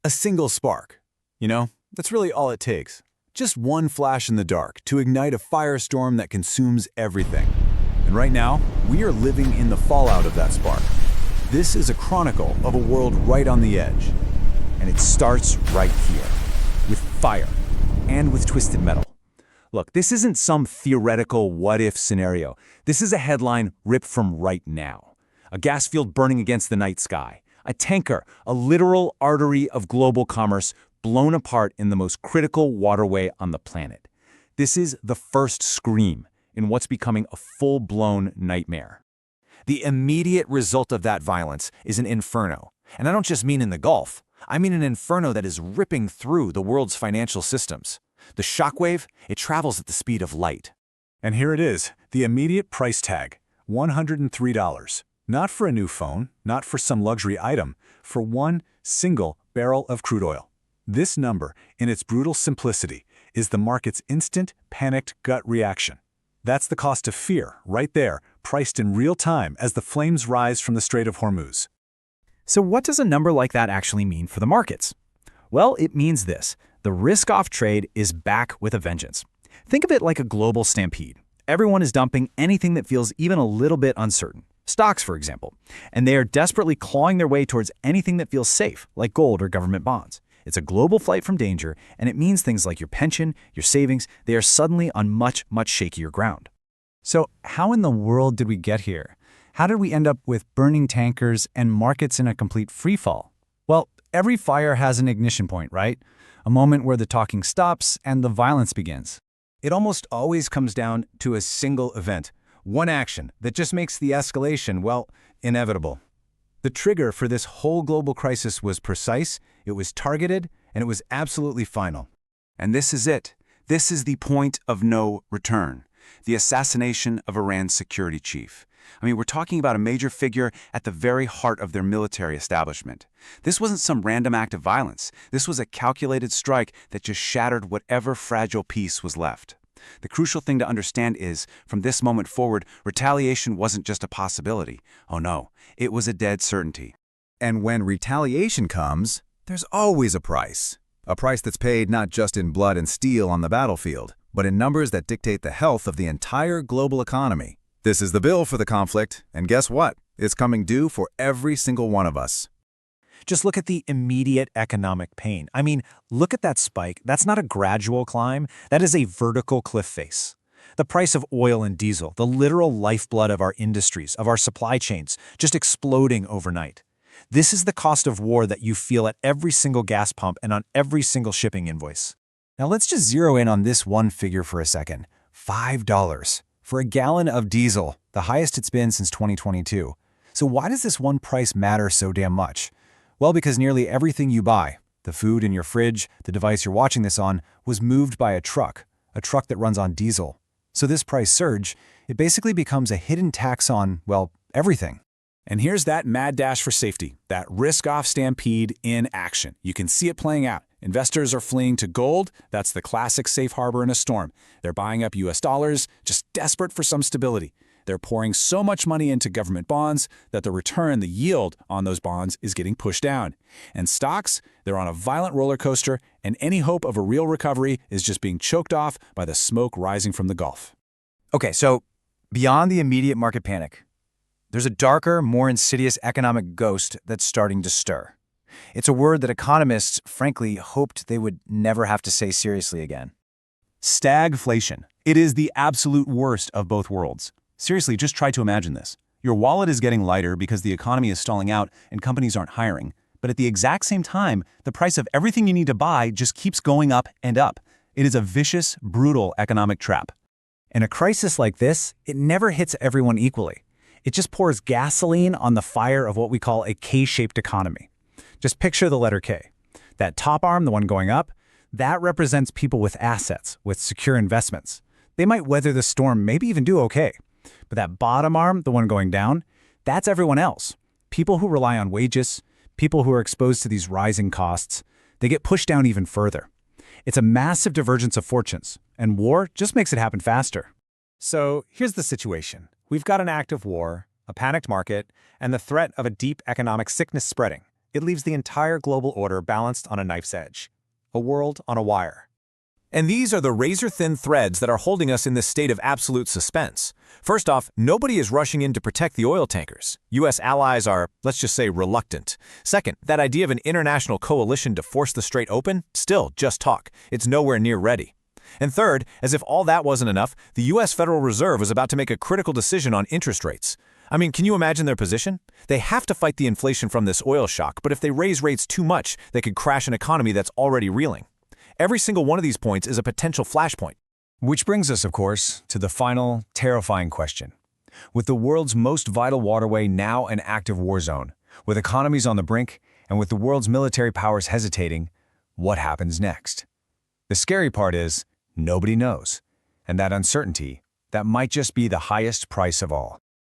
A single spark. That's really all it takes. Just one flash in the dark to ignite a firestorm that consumes everything. And right now, we are living in the fallout of that spark. This is a chronicle of a world right on the edge. And it starts right here, with fire and with twisted metal. Look, this isn't some theoretical what-if scenario. This is a headline ripped from right now. A gas field burning against the night sky. A tanker, a literal artery of global commerce, blown apart in the most critical waterway on the planet. This is the first scream in what's becoming a full-blown nightmare. The immediate result of that violence is an inferno. And I don't just mean in the Gulf. I mean an inferno that is ripping through the world's financial systems. The shockwave, it travels at the speed of light. And here it is, the immediate price tag, $103. Not for a new phone, not for some luxury item, for one single barrel of crude oil. This number, in its brutal simplicity, is the market's instant, panicked gut reaction. That's the cost of fear, right there, priced in real time as the flames rise from the Strait of Hormuz. So what does a number like that actually mean for the markets? Well, it means this. The risk-off trade is back with a vengeance. Think of it like a global stampede. Everyone is dumping anything that feels even a little bit uncertain. Stocks, for example. And they are desperately clawing their way towards anything that feels safe, like gold or government bonds. It's a global flight from danger, and it means things like your pension, your savings, they are suddenly on much, much shakier ground. So how in the world did we get here? How did we end up with burning tankers and markets in a complete freefall? Well, every fire has an ignition point, right? A moment where the talking stops and the violence begins. It almost always comes down to a single event, one action that just makes the escalation, well, inevitable. The trigger for this whole global crisis was precise, it was targeted, and it was absolutely final. And this is it. This is the point of no return. The assassination of Iran's security chief. I mean, we're talking about a major figure at the very heart of their military establishment. This wasn't some random act of violence. This was a calculated strike that just shattered whatever fragile peace was left. The crucial thing to understand is, from this moment forward, retaliation wasn't just a possibility. Oh no, it was a dead certainty. And when retaliation comes, there's always a price. A price that's paid not just in blood and steel on the battlefield, but in numbers that dictate the health of the entire global economy. This is the bill for the conflict, and guess what? It's coming due for every single one of us. Just look at the immediate economic pain. I mean, look at that spike. That's not a gradual climb. That is a vertical cliff face. The price of oil and diesel, the literal lifeblood of our industries, of our supply chains, just exploding overnight. This is the cost of war that you feel at every single gas pump and on every single shipping invoice. Now let's just zero in on this one figure for a second. $5 for a gallon of diesel, the highest it's been since 2022. So why does this one price matter so damn much? Well, because nearly everything you buy, the food in your fridge, the device you're watching this on, was moved by a truck that runs on diesel. So this price surge, it basically becomes a hidden tax on, well, everything. And here's that mad dash for safety, that risk-off stampede in action. You can see it playing out. Investors are fleeing to gold. That's the classic safe harbor in a storm. They're buying up US dollars, just desperate for some stability. They're pouring so much money into government bonds that the return, the yield on those bonds is getting pushed down. And stocks, they're on a violent roller coaster, and any hope of a real recovery is just being choked off by the smoke rising from the Gulf. Okay, so beyond the immediate market panic, there's a darker, more insidious economic ghost that's starting to stir. It's a word that economists, frankly, hoped they would never have to say seriously again. Stagflation. It is the absolute worst of both worlds. Seriously, just try to imagine this. Your wallet is getting lighter because the economy is stalling out and companies aren't hiring. But at the exact same time, the price of everything you need to buy just keeps going up and up. It is a vicious, brutal economic trap. In a crisis like this, it never hits everyone equally. It just pours gasoline on the fire of what we call a K-shaped economy. Just picture the letter K. That top arm, the one going up, that represents people with assets, with secure investments. They might weather the storm, maybe even do okay. But that bottom arm, the one going down, that's everyone else. People who rely on wages, people who are exposed to these rising costs, they get pushed down even further. It's a massive divergence of fortunes, and war just makes it happen faster. So here's the situation. We've got an active war, a panicked market, and the threat of a deep economic sickness spreading. It leaves the entire global order balanced on a knife's edge. A world on a wire. And these are the razor-thin threads that are holding us in this state of absolute suspense. First off, nobody is rushing in to protect the oil tankers. U.S. allies are, let's just say, reluctant. Second, that idea of an international coalition to force the strait open? Still, just talk. It's nowhere near ready. And third, as if all that wasn't enough, the U.S. Federal Reserve is about to make a critical decision on interest rates. I mean, can you imagine their position? They have to fight the inflation from this oil shock, but if they raise rates too much, they could crash an economy that's already reeling. Every single one of these points is a potential flashpoint. Which brings us, of course, to the final, terrifying question. With the world's most vital waterway now an active war zone, with economies on the brink, and with the world's military powers hesitating, what happens next? The scary part is, nobody knows. And that uncertainty, that might just be the highest price of all.